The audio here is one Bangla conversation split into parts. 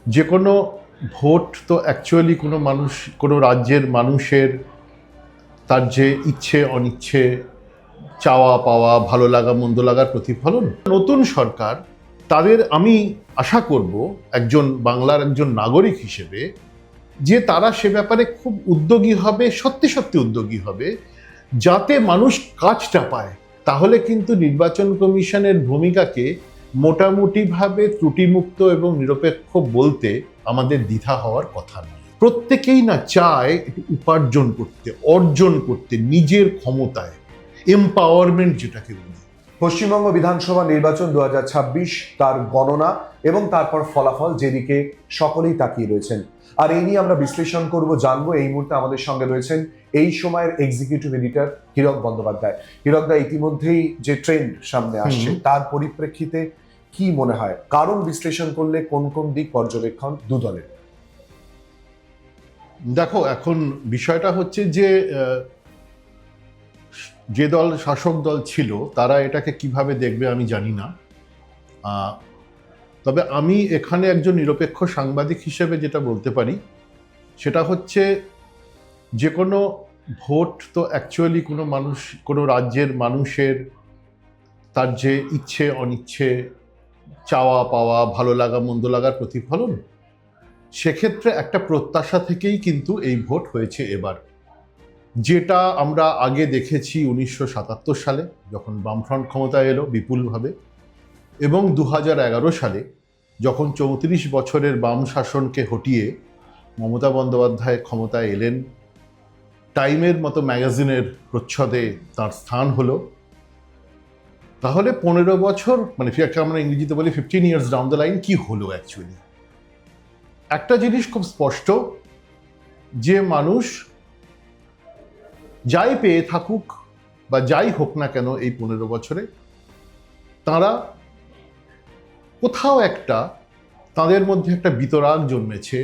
যে কোনো ভোট তো অ্যাকচুয়ালি কোনো মানুষ, কোনো রাজ্যের মানুষের তার যে ইচ্ছে অনিচ্ছে, চাওয়া পাওয়া, ভালো লাগা মন্দ লাগার প্রতিফলন। নতুন সরকার, তাদের আমি আশা করব একজন বাংলার একজন নাগরিক হিসেবে যে তারা সে ব্যাপারে খুব উদ্যোগী হবে, সত্যি সত্যি উদ্যোগী হবে, যাতে মানুষ কাজটা পায়। তাহলে কিন্তু নির্বাচন কমিশনের ভূমিকাকে মোটামুটিভাবে ত্রুটিমুক্ত এবং নিরপেক্ষ বলতে আমাদের দ্বিধা হওয়ার কথা নয়। প্রত্যেকেই না চায় একটু উপার্জন করতে, অর্জন করতে, নিজের ক্ষমতায় এম্পাওয়ারমেন্ট যেটাকে বলি। পশ্চিমবঙ্গ বিধানসভা নির্বাচন 2026 তার গণনা এবং তারপর ফলাফল যেদিকে সকলেই তাকিয়ে রয়েছেন, আর এই নিয়ে আমরা বিশ্লেষণ করব, জানবো। এই মুহূর্তে আমাদের সঙ্গে রয়েছেন এই সময়ের এক্সিকিউটিভ এডিটর হীরক বন্দ্যোপাধ্যায়। হীরকদা, ইতিমধ্যেই যে ট্রেন্ড সামনে আসছে তার পরিপ্রেক্ষিতে কি মনে হয়, কারণ বিশ্লেষণ করলে কোন কোন দিক পর্যবেক্ষণ দু দলের? দেখো, এখন বিষয়টা হচ্ছে যে দল শাসক দল ছিল তারা এটাকে কিভাবে দেখবে আমি জানি না। তবে আমি এখানে একজন নিরপেক্ষ সাংবাদিক হিসেবে যেটা বলতে পারি সেটা হচ্ছে যে কোনো ভোট তো অ্যাকচুয়ালি কোনো মানুষ, কোনো রাজ্যের মানুষের তার যে ইচ্ছে অনিচ্ছে, চাওয়া পাওয়া, ভালো লাগা মন্দ লাগার প্রতিফলন। সেক্ষেত্রে একটা প্রত্যাশা থেকেই কিন্তু এই ভোট হয়েছে এবার, যেটা আমরা আগে দেখেছি 1977 সালে যখন বামফ্রন্ট ক্ষমতায় এলো বিপুলভাবে, এবং 2011 সালে যখন 34 বছরের বাম শাসনকে হটিয়ে মমতা বন্দ্যোপাধ্যায় ক্ষমতায় এলেন। টাইমের মতো ম্যাগাজিনের প্রচ্ছদে তার স্থান হলো। তাহলে 15 বছর, মানে আমরা ইংরেজিতে বলি 15 ইয়ার্স ডাউন দ্য লাইন, কি হলো অ্যাকচুয়ালি? একটা জিনিস খুব স্পষ্ট, যে মানুষ যাই পেয়ে থাকুক বা যাই হোক না কেন এই 15 বছরে, তারা কোথাও একটা, তাদের মধ্যে একটা বিতরাগ জন্মেছে,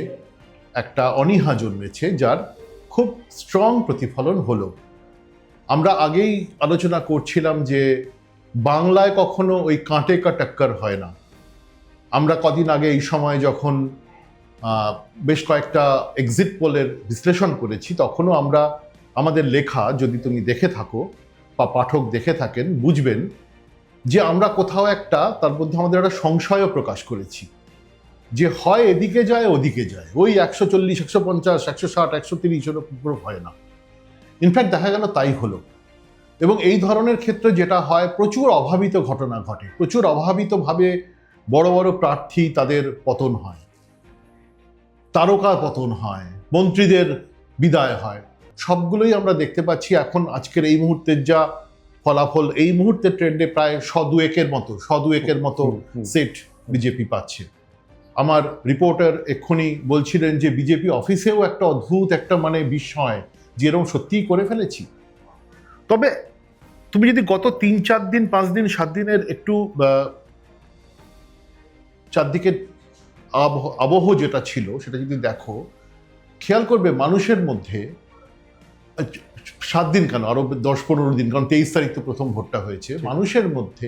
একটা অনীহা জন্মেছে, যার খুব স্ট্রং প্রতিফলন হলো। আমরা আগেই আলোচনা করছিলাম যে বাংলায় কখনো ওই কাঁটে কা টক্কর হয় না। আমরা কদিন আগে এই সময় যখন বেশ কয়েকটা এক্সিট পোলের বিশ্লেষণ করেছি, তখনও আমরা আমাদের লেখা যদি তুমি দেখে থাকো বা পাঠক দেখে থাকেন, বুঝবেন যে আমরা কোথাও একটা, তার মধ্যে আমাদের একটা সংশয়ও প্রকাশ করেছি যে হয় এদিকে যায় ওদিকে যায়, ওই 140, 150, 160, 130 উপর হয় না। ইনফ্যাক্ট দেখা গেল তাই হলো। এবং এই ধরনের ক্ষেত্রে যেটা হয়, প্রচুর অভাবিত ঘটনা ঘটে, প্রচুর অভাবিতভাবে বড় বড় প্রার্থী তাদের পতন হয়, তারকা পতন হয়, মন্ত্রীদের বিদায় হয়। সবগুলোই আমরা দেখতে পাচ্ছি এখন আজকের এই মুহূর্তের যা ফলাফল, এই মুহূর্তের ট্রেন্ডে প্রায় শদুয়েকের মতো সেট বিজেপি পাচ্ছে। আমার রিপোর্টার এক্ষুনি বলছিলেন যে বিজেপি অফিসেও একটা অদ্ভুত একটা মানে বিস্ময়, যে এরকম সত্যিই করে ফেলেছি। তবে তুমি যদি গত 3-4 দিন, 5 দিন, 7 দিনের একটু চারদিকে আবহ যেটা ছিল সেটা যদি দেখো, খেয়াল করবে মানুষের মধ্যে 7 দিন কেন, আরো 10-15 দিন, কারণ 23 তারিখ তো প্রথম ভোটটা হয়েছে, মানুষের মধ্যে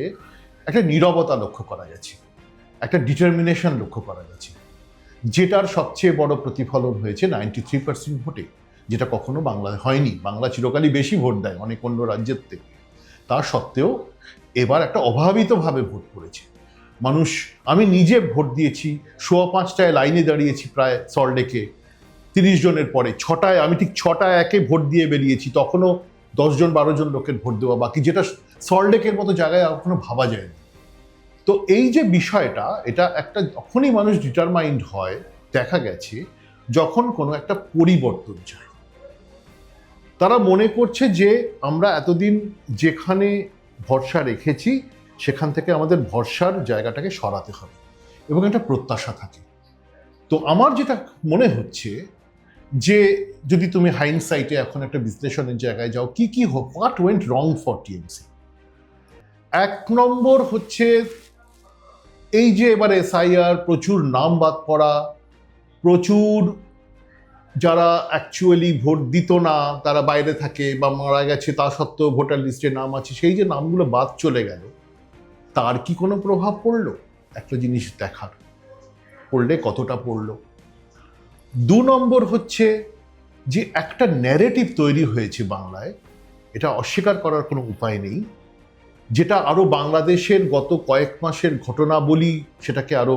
একটা নীরবতা লক্ষ্য করা গেছে, একটা ডিটারমিনেশন লক্ষ্য করা গেছে, যেটার সবচেয়ে বড় প্রতিফলন হয়েছে 93% ভোটে, যেটা কখনো বাংলায় হয়নি। বাংলা চিরকালই বেশি ভোট দেয় অনেক অন্য রাজ্যের থেকে, তা সত্ত্বেও এবার একটা অভাবিতভাবে ভোট পড়েছে মানুষ। আমি নিজে ভোট দিয়েছি, 5:15 লাইনে দাঁড়িয়েছি প্রায় সল্টলেকে, 30 জনের পরে 6টায়, আমি ঠিক 6:01 ভোট দিয়ে বেরিয়েছি, তখনও 10 জন 12 জন লোকের ভোট দেওয়া বাকি, যেটা সল্টলেকের মতো জায়গায় কখনো ভাবা যায়নি। তো এই যে বিষয়টা, এটা একটা যখনই মানুষ ডিটারমাইন্ড হয়, দেখা গেছে যখন কোনো একটা পরিবর্তন চায়, তারা মনে করছে যে আমরা এতদিন যেখানে ভরসা রেখেছি সেখান থেকে আমাদের ভরসার জায়গাটাকে সরাতে হবে, এবং একটা প্রত্যাশা থাকে। তো আমার যেটা মনে হচ্ছে যে যদি তুমি হাইন্ডসাইটে এখন একটা বিশ্লেষণের জায়গায় যাও, কি what went wrong for TMC. 1 নম্বর হচ্ছে এই যে এবারে এসআইআর, প্রচুর নাম বাদ পড়া, প্রচুর যারা অ্যাকচুয়ালি ভোট দিত না, তারা বাইরে থাকে বা মারা গেছে, তা সত্ত্বেও ভোটার লিস্টে নাম আছে, সেই যে নামগুলো বাদ চলে গেল, তার কি কোনো প্রভাব পড়লো? একটা জিনিস দেখার, পড়লে কতটা পড়লো। 2 নম্বর হচ্ছে যে একটা ন্যারেটিভ তৈরি হয়েছে বাংলায়, এটা অস্বীকার করার কোনো উপায় নেই, যেটা আরো বাংলাদেশের গত কয়েক মাসের ঘটনাবলী সেটাকে আরো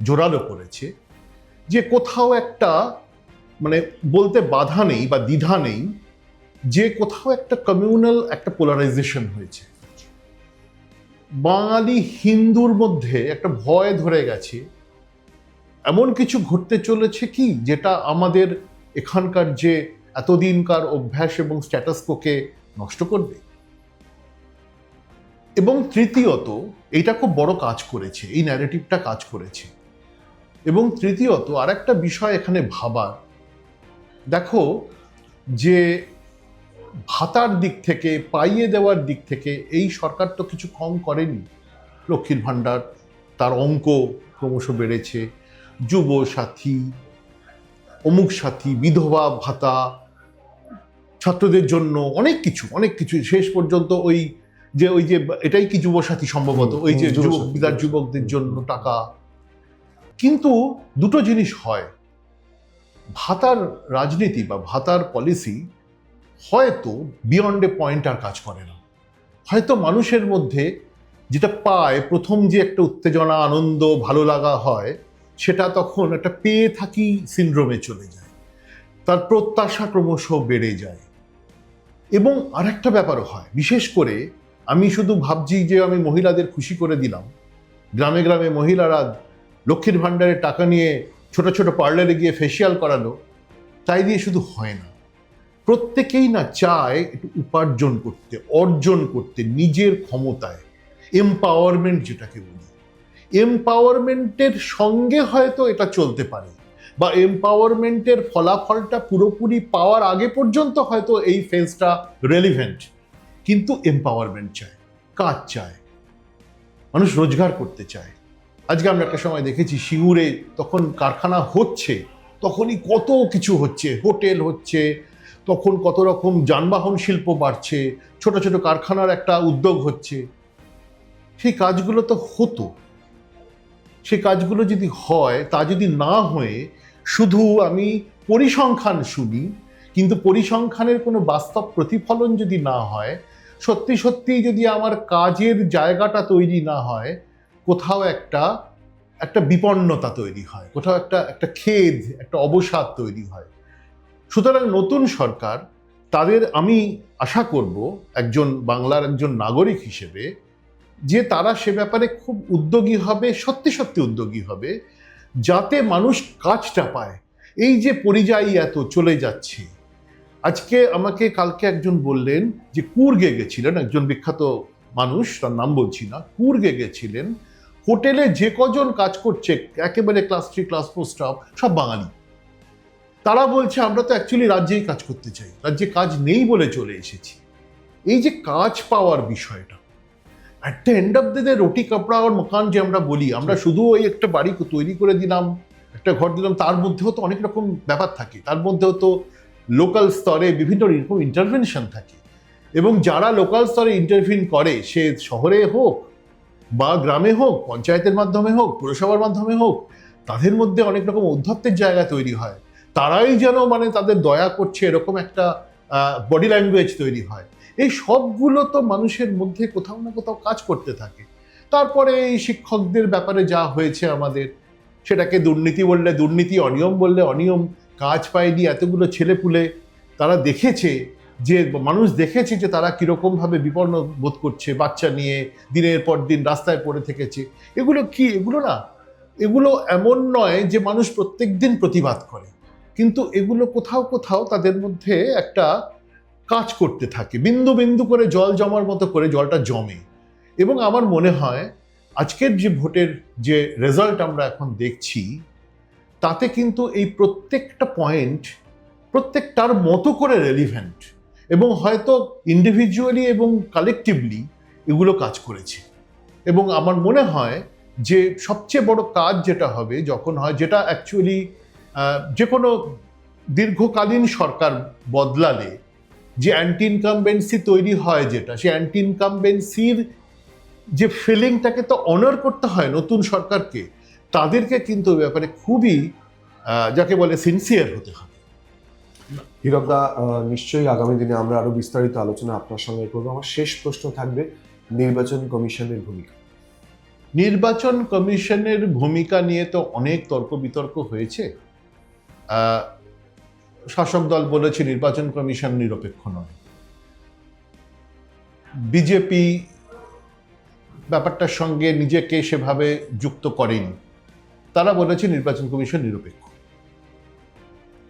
জোরালো করেছে, যে কোথাও একটা মানে বলতে বাধা নেই বা দ্বিধা নেই যে কোথাও একটা কমিউনাল একটা পোলারাইজেশন হয়েছে। বাঙালি হিন্দুর মধ্যে একটা ভয় ধরে গেছে, এমন কিছু ঘটতে চলেছে কি যেটা আমাদের এখানকার যে এতদিনকার অভ্যাস এবং স্ট্যাটাসকোকে নষ্ট করবে। এবং তৃতীয়ত, এইটা খুব বড় কাজ করেছে, এই ন্যারেটিভটা কাজ করেছে। এবং তৃতীয়ত আরেকটা বিষয় এখানে ভাবার, দেখো যে ভাতার দিক থেকে, পাইয়ে দেওয়ার দিক থেকে এই সরকার তো কিছু কম করেনি। লক্ষ্মীর ভাণ্ডার, তার অঙ্ক ক্রমশ বেড়েছে, যুব সাথী, অমুক সাথী, বিধবা ভাতা, ছাত্রদের জন্য অনেক কিছু শেষ পর্যন্ত ওই যে এটাই কি যুবসাথী সম্ভবত, ওই যে যুবকদের জন্য টাকা। কিন্তু দুটো জিনিস হয়, ভাতার রাজনীতি বা ভাতার পলিসি হয়তো বিয়ন্ড এ পয়েন্ট আর কাজ করে না। হয়তো মানুষের মধ্যে যেটা পায় প্রথম, যে একটা উত্তেজনা, আনন্দ, ভালো লাগা হয়, সেটা তখন একটা পেয়ে থাকি সিনড্রোমে চলে যায়, তার প্রত্যাশা ক্রমশ বেড়ে যায়। এবং আরেকটা ব্যাপারও হয়, বিশেষ করে আমি শুধু ভাবছি যে আমি মহিলাদের খুশি করে দিলাম, গ্রামে গ্রামে মহিলারা লক্ষ্মীর ভাণ্ডারের টাকা নিয়ে ছোট ছোট পার্লারে গিয়ে ফেসিয়াল করালো, তাই দিয়ে শুধু হয় না। প্রত্যেকেই না চায় একটু উপার্জন করতে, অর্জন করতে, নিজের ক্ষমতায়, এম্পাওয়ারমেন্ট যেটাকে বলি। এম্পাওয়ারমেন্টের সঙ্গে হয়তো এটা চলতে পারে, বা এম্পাওয়ারমেন্টের ফলাফলটা পুরোপুরি পাওয়ার আগে পর্যন্ত হয়তো এই ফেজটা রেলিভেন্ট। কিন্তু এম্পাওয়ারমেন্ট চায়, কাজ চায়, মানুষ রোজগার করতে চায়। আজকে আমরা একটা সময় দেখেছি সিঙ্গুরে তখন কারখানা হচ্ছে, তখনই কত কিছু হচ্ছে, হোটেল হচ্ছে, তখন কত রকম যানবাহন শিল্প বাড়ছে, ছোট ছোট কারখানার একটা উদ্যোগ হচ্ছে। সেই কাজগুলো তো হতো, সেই কাজগুলো যদি হয়, তা যদি না হয়ে শুধু আমি পরিসংখ্যান শুনি, কিন্তু পরিসংখ্যানের কোনো বাস্তব প্রতিফলন যদি না হয়, সত্যি সত্যি যদি আমার কাজের জায়গাটা তৈরি না হয়, কোথাও একটা বিপন্নতা তৈরি হয়, কোথাও একটা খেদ, একটা অবসাদ তৈরি হয়। সুতরাং নতুন সরকার, তাদের আমি আশা করব একজন বাংলার একজন নাগরিক হিসেবে, যে তারা সে ব্যাপারে খুব উদ্যোগী হবে, সত্যি সত্যি উদ্যোগী হবে, যাতে মানুষ কাজটা পায়। এই যে পরিযায়ী এত চলে যাচ্ছে, আজকে আমাকে কালকে একজন বললেন যে কুর্গে গেছিলেন, একজন বিখ্যাত মানুষ, তার নাম বলছি না, কুর্গে গেছিলেন, হোটেলে যে কজন কাজ করছে একেবারে ক্লাস 3 ক্লাস 4 স্টাফ সব বাঙালি। তারা বলছে আমরা তো অ্যাকচুয়ালি রাজ্যেই কাজ করতে চাই, রাজ্যে কাজ নেই বলে চলে এসেছি। এই যে কাজ পাওয়ার বিষয়টা, at the end of the day রুটি কাপড়া আর মকান যে আমরা বলি, আমরা শুধু ওই একটা বাড়ি তৈরি করে দিলাম, একটা ঘর দিলাম, তার মধ্যেও তো অনেক রকম ব্যাপার থাকে, তার মধ্যেও তো লোকাল স্তরে বিভিন্ন রকম ইন্টারভেনশন থাকে। এবং যারা লোকাল স্তরে ইন্টারভিন করে, সে শহরে হোক বা গ্রামে হোক, পঞ্চায়েতের মাধ্যমে হোক, পুরসভার মাধ্যমে হোক, তাদের মধ্যে অনেক রকম ঔদ্ধত্যের জায়গা তৈরি হয়। তারাই যেন মানে তাদের দয়া করছে এরকম একটা বডি ল্যাঙ্গুয়েজ তৈরি হয়। এই সবগুলো তো মানুষের মধ্যে কোথাও না কোথাও কাজ করতে থাকে। তারপরে এই শিক্ষকদের ব্যাপারে যা হয়েছে আমাদের, সেটাকে দুর্নীতি বললে দুর্নীতি, অনিয়ম বললে অনিয়ম, কাজ পায়নি এতগুলো ছেলেপুলে, তারা দেখেছে যে মানুষ দেখেছে যে তারা কীরকমভাবে বিপন্ন বোধ করছে, বাচ্চা নিয়ে দিনের পর দিন রাস্তায় পড়ে থেকেছে। এগুলো কি, এগুলো না, এগুলো এমন নয় যে মানুষ প্রত্যেক দিন প্রতিবাদ করে, কিন্তু এগুলো কোথাও কোথাও তাদের মধ্যে একটা কাজ করতে থাকে, বিন্দু বিন্দু করে জল জমার মতো করে জলটা জমে। এবং আমার মনে হয় আজকের যে ভোটের যে রেজাল্ট আমরা এখন দেখছি, তাতে কিন্তু এই প্রত্যেকটা পয়েন্ট প্রত্যেকটার মতো করে রেলিভেন্ট, এবং হয়তো ইন্ডিভিজুয়ালি এবং কালেকটিভলি এগুলো কাজ করেছে। এবং আমার মনে হয় যে সবচেয়ে বড় কাজ যেটা হবে যখন হয়, যেটা অ্যাকচুয়ালি যে কোনো দীর্ঘকালীন সরকার বদলালে যে অ্যান্টি ইনকামবেন্সি তৈরি হয়, যেটা সেই অ্যান্টি ইনকামবেন্সির যে ফিলিংটাকে তো অনার করতে হয় নতুন সরকারকে, তাদেরকে কিন্তু ওই ব্যাপারে খুবই যাকে বলে সিনসিয়ার হতে হবে। হীরকদা, নিশ্চয়ই আগামী দিনে আমরা আরো বিস্তারিত আলোচনা আপনার সঙ্গে করবো। আমার শেষ প্রশ্ন থাকবে নির্বাচন কমিশনের ভূমিকা। নির্বাচন কমিশনের ভূমিকা নিয়ে তো অনেক তর্ক বিতর্ক হয়েছে। শাসক দল বলেছে নির্বাচন কমিশন নিরপেক্ষ নয়, বিজেপি ব্যাপারটার সঙ্গে নিজেকে সেভাবে যুক্ত করেনি, তারা বলেছে নির্বাচন কমিশন নিরপেক্ষ।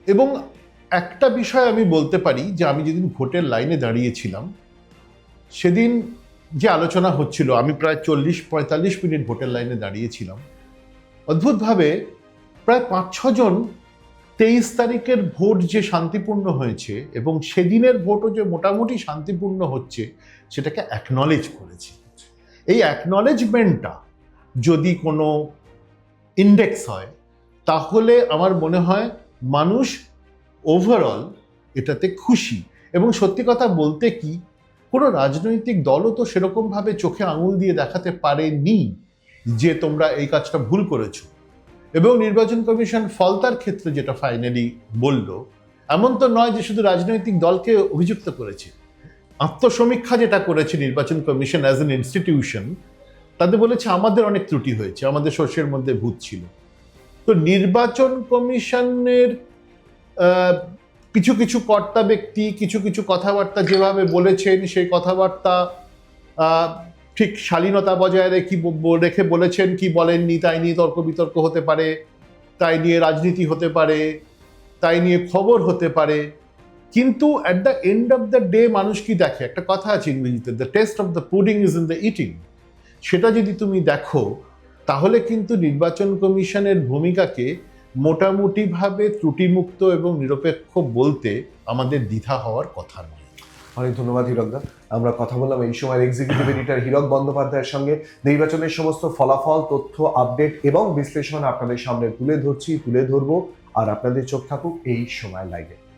এবং একটা বিষয় আমি বলতে পারি যে আমি যেদিন ভোটের লাইনে দাঁড়িয়েছিলাম সেদিন যে আলোচনা হচ্ছিল, আমি প্রায় 40-45 মিনিট ভোটের লাইনে দাঁড়িয়েছিলাম। অদ্ভুতভাবে প্রায় 5-6 জন 23 তারিখের ভোট যে শান্তিপূর্ণ হয়েছে এবং সেদিনের ভোটও যে মোটামুটি শান্তিপূর্ণ হচ্ছে সেটাকে অ্যাকনলেজ করেছে। এই অ্যাকনলেজমেন্টটা যদি কোনো ইন্ডেক্স হয় তাহলে আমার মনে হয় মানুষ ওভারঅল এটাতে খুশি। এবং সত্যি কথা বলতে কি, কোনো রাজনৈতিক দলও তো সেরকমভাবে চোখে আঙুল দিয়ে দেখাতে পারেনি যে তোমরা এই কাজটা ভুল করেছো। এবং নির্বাচন কমিশন ফলতার ক্ষেত্রে যেটা ফাইনালি বলল, এমন তো নয় যে শুধু রাজনৈতিক দলকে অভিযুক্ত করেছে। আত্মসমীক্ষা যেটা করেছে নির্বাচন কমিশন অ্যাজ এন ইনস্টিটিউশন, তাদের বলেছে আমাদের অনেক ত্রুটি হয়েছে, আমাদের শস্যের মধ্যে ভূত ছিল। তো নির্বাচন কমিশনের কিছু কিছু কর্তা ব্যক্তি কিছু কিছু কথাবার্তা যেভাবে বলেছেন, সেই কথাবার্তা ঠিক শালীনতা বজায় রেখে বলেছেন কি বলেননি তাই নিয়ে তর্ক বিতর্ক হতে পারে, তাই নিয়ে রাজনীতি হতে পারে, তাই নিয়ে খবর হতে পারে। কিন্তু at the end of the day মানুষ কি দেখে, একটা কথা আছে ইংরেজিতে, the test of the pudding is in the eating. সেটা যদি তুমি দেখো তাহলে কিন্তু নির্বাচন কমিশনের ভূমিকাকে মোটামুটিভাবে ত্রুটিমুক্ত এবং নিরপেক্ষ বলতে আমাদের দ্বিধা হওয়ার কথা নয়। অনেক ধন্যবাদ হীরকদা। আমরা কথা বললাম এই সময় এক্সিকিউটিভ এডিটর হীরক বন্দ্যোপাধ্যায়ের সঙ্গে। নির্বাচনের সমস্ত ফলাফল, তথ্য, আপডেট এবং বিশ্লেষণ আপনাদের সামনে তুলে ধরবো। আর আপনাদের চোখ থাকুক এই সময় লাইভে।